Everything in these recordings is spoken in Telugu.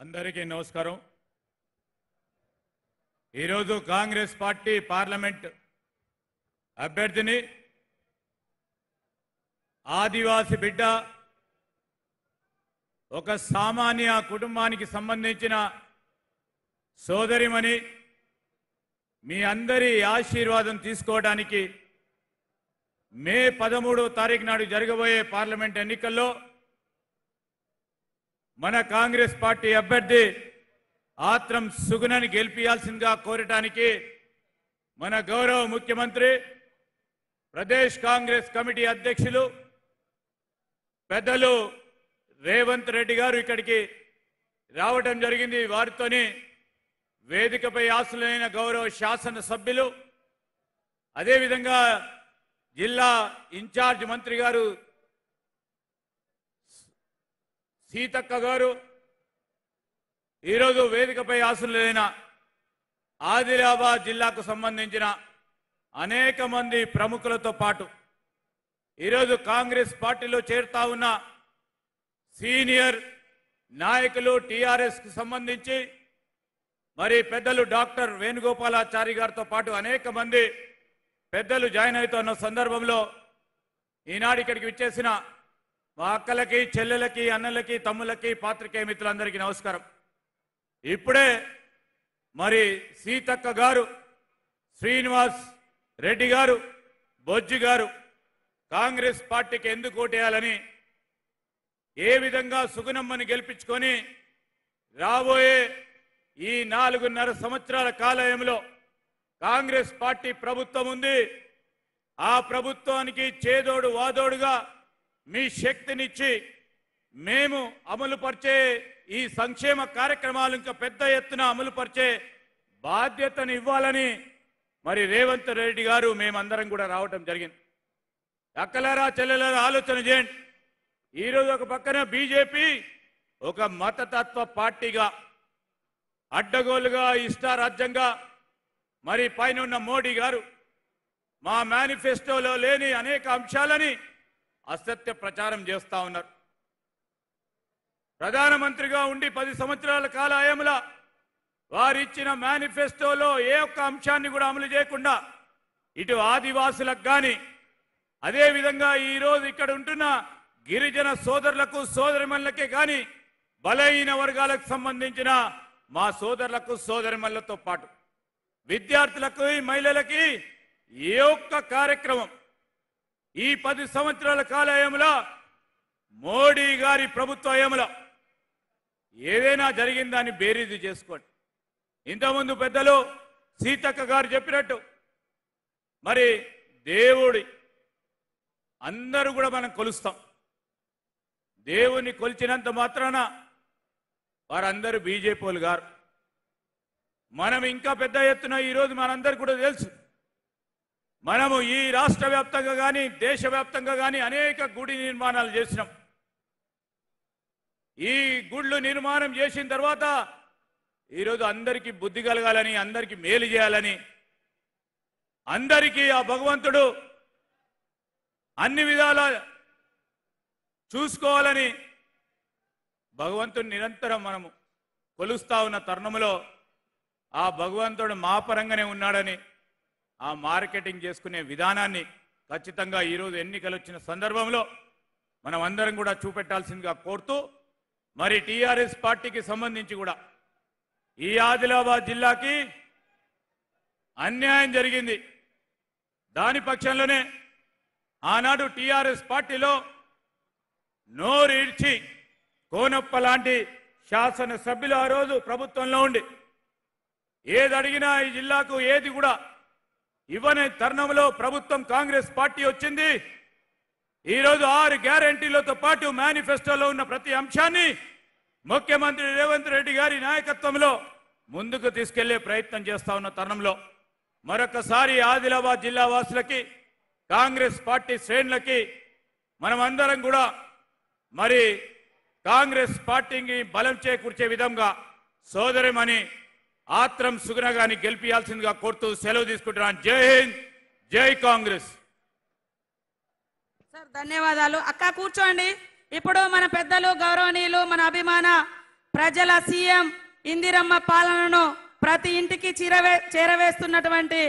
అందరికీ నమస్కారం। ఈరోజు కాంగ్రెస్ పార్టీ పార్లమెంట్ అభ్యర్థిని ఆదివాసి బిడ్డ ఒక సామాన్య కుటుంబానికి సంబంధించిన సోదరిమణి మీ అందరి ఆశీర్వాదం తీసుకోవడానికి మే 13వ తారీఖు నాడు జరగబోయే పార్లమెంట్ ఎన్నికల్లో మన కాంగ్రెస్ పార్టీ అభ్యర్థి ఆత్రం సుగుణని గెలిపించాల్సిందిగా కోరటానికి మన గౌరవ ముఖ్యమంత్రి ప్రదేశ్ కాంగ్రెస్ కమిటీ అధ్యక్షులు పెద్దలు రేవంత్ రెడ్డి గారు ఇక్కడికి రావడం జరిగింది। వారితోని వేదికపై ఆశలైన గౌరవ శాసన సభ్యులు అదే విధంగా జిల్లా ఇన్ఛార్జ్ మంత్రి గారు సీతక్క గారు ఈరోజు వేదికపై ఆశలైన ఆదిలాబాద్ జిల్లాకు సంబంధించిన అనేక మంది ప్రముఖులతో పాటు ఈరోజు కాంగ్రెస్ పార్టీలో చేరుతా ఉన్న సీనియర్ నాయకులు టీఆర్ఎస్ కు సంబంధించి మరి పెద్దలు డాక్టర్ వేణుగోపాలాచారి గారితో పాటు అనేక మంది పెద్దలు జాయిన్ అవుతున్న సందర్భంలో ఈనాడు ఇక్కడికి విచ్చేసిన మా అక్కలకి చెల్లెలకి అన్నలకి తమ్ములకి పాత్రికేయ మిత్రులందరికీ నమస్కారం। ఇప్పుడే మరి సీతక్క గారు శ్రీనివాస్ రెడ్డి గారు బొజ్జి గారు కాంగ్రెస్ పార్టీకి ఎందుకు ఓటేయాలని ఏ విధంగా సుగుణమ్మని గెలిపించుకొని రాబోయే ఈ 4.5 సంవత్సరాల కాలంలో కాంగ్రెస్ పార్టీ ప్రభుత్వం ఉంది। ఆ ప్రభుత్వానికి చేదోడు వాదోడుగా మీ శక్తినిచ్చి మేము అమలుపరిచే ఈ సంక్షేమ కార్యక్రమాలు ఇంకా పెద్ద ఎత్తున అమలుపరిచే బాధ్యతను ఇవ్వాలని మరి రేవంత్ రెడ్డి గారు మేమందరం కూడా రావటం జరిగింది। అక్కలారా చెల్లెలారా ఆలోచన చేయండి। ఈరోజు ఒక పక్కన బీజేపీ ఒక మతతత్వ పార్టీగా అడ్డగోలుగా ఇష్టారాజ్యంగా మరి పైన ఉన్న మోడీ గారు మా మేనిఫెస్టోలో లేని అనేక అంశాలని అసత్య ప్రచారం చేస్తా ఉన్నారు। ప్రధానమంత్రిగా ఉండి 10 సంవత్సరాల కాలంలో వారిచ్చిన మేనిఫెస్టోలో ఏ ఒక్క అంశాన్ని కూడా అమలు చేయకుండా ఇటు ఆదివాసులకు కానీ అదే విధంగా ఈరోజు ఇక్కడ ఉంటున్న గిరిజన సోదరులకు సోదరిమణులకే కానీ బలహీన వర్గాలకు సంబంధించిన మా సోదరులకు సోదరిమణులతో పాటు విద్యార్థులకు మహిళలకి ఏ ఒక్క కార్యక్రమం ఈ 10 సంవత్సరాల కాలంలో మోడీ గారి ప్రభుత్వంలో ఏదైనా జరిగిందని బేరీజు చేసుకోండి। ఇంతకుముందు పెద్దలు సీతక్క గారు చెప్పినట్టు మరి దేవుడి అందరూ కూడా మనం కొలుస్తాం। దేవుని కొలిచినంత మాత్రాన వారందరూ బీజేపీలు గారు। మనం ఇంకా పెద్ద ఎత్తున ఈరోజు మనందరికీ కూడా తెలుసు మనము ఈ రాష్ట్ర వ్యాప్తంగా కానీ దేశవ్యాప్తంగా కానీ అనేక గుడి నిర్మాణాలు చేసినాం। ఈ గుళ్ళు నిర్మాణం చేసిన తర్వాత ఈరోజు అందరికీ బుద్ధి కలగాలని అందరికీ మేలు చేయాలని అందరికీ ఆ భగవంతుడు అన్ని విధాల చూసుకోవాలని భగవంతుడు నిరంతరం మనము కొలుస్తా ఉన్న తరుణంలో ఆ భగవంతుడు మా పరంగానే ఉన్నాడని ఆ మార్కెటింగ్ చేసుకునే విధానాన్ని ఖచ్చితంగా ఈరోజు ఎన్నికలు వచ్చిన సందర్భంలో మనం అందరం కూడా చూపెట్టాల్సిందిగా కోరుతూ మరి టీఆర్ఎస్ పార్టీకి సంబంధించి కూడా ఈ ఆదిలాబాద్ జిల్లాకి అన్యాయం జరిగింది। దాని పక్షంలోనే ఆనాడు టీఆర్ఎస్ పార్టీలో నోరు ఇడ్చి కోనప్ప లాంటి శాసనసభ్యులు ఆ రోజు ప్రభుత్వంలో ఉండి ఏది అడిగినా ఈ జిల్లాకు ఏది కూడా ఇవ్వని తరుణంలో ప్రభుత్వం కాంగ్రెస్ పార్టీ వచ్చింది। ఈరోజు 6 గ్యారెంటీలతో పాటు మేనిఫెస్టోలో ఉన్న ప్రతి అంశాన్ని ముఖ్యమంత్రి రేవంత్ రెడ్డి గారి నాయకత్వంలో ముందుకు తీసుకెళ్లే ప్రయత్నం చేస్తా ఉన్న తరుణంలో మరొకసారి ఆదిలాబాద్ జిల్లా వాసులకి కాంగ్రెస్ పార్టీ శ్రేణులకి మనమందరం కూడా మరి కాంగ్రెస్ పార్టీకి బలం చేకూర్చే విధంగా సోదరిమణి ఆత్రం సుగుణ గారిని గెలిపించాల్సిందిగా కోరుతూ సెలవు తీసుకుంటున్నాను। జై హింద్, జై కాంగ్రెస్। సార్ ధన్యవాదాలు। అక్క కూర్చోండి। ఇప్పుడు మన పెద్దలు గౌరవనీయులు మన అభిమాన ప్రజల సీఎం ఇందిరమ్మ పాలనను ప్రతి ఇంటికి చేరవేస్తున్నటువంటి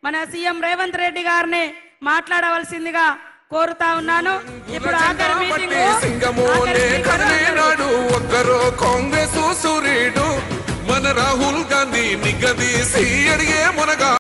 మన సీఎం రేవంత్ రెడ్డి గారిని మాట్లాడవలసిందిగా కోరుతా ఉన్నాను. ఇప్పుడు ఆఖరి మీటింగ్ కాంగ్రెస్ సూర్యుడు మన రాహుల్ గాంధీ నిగదీసి అడిగే మునగా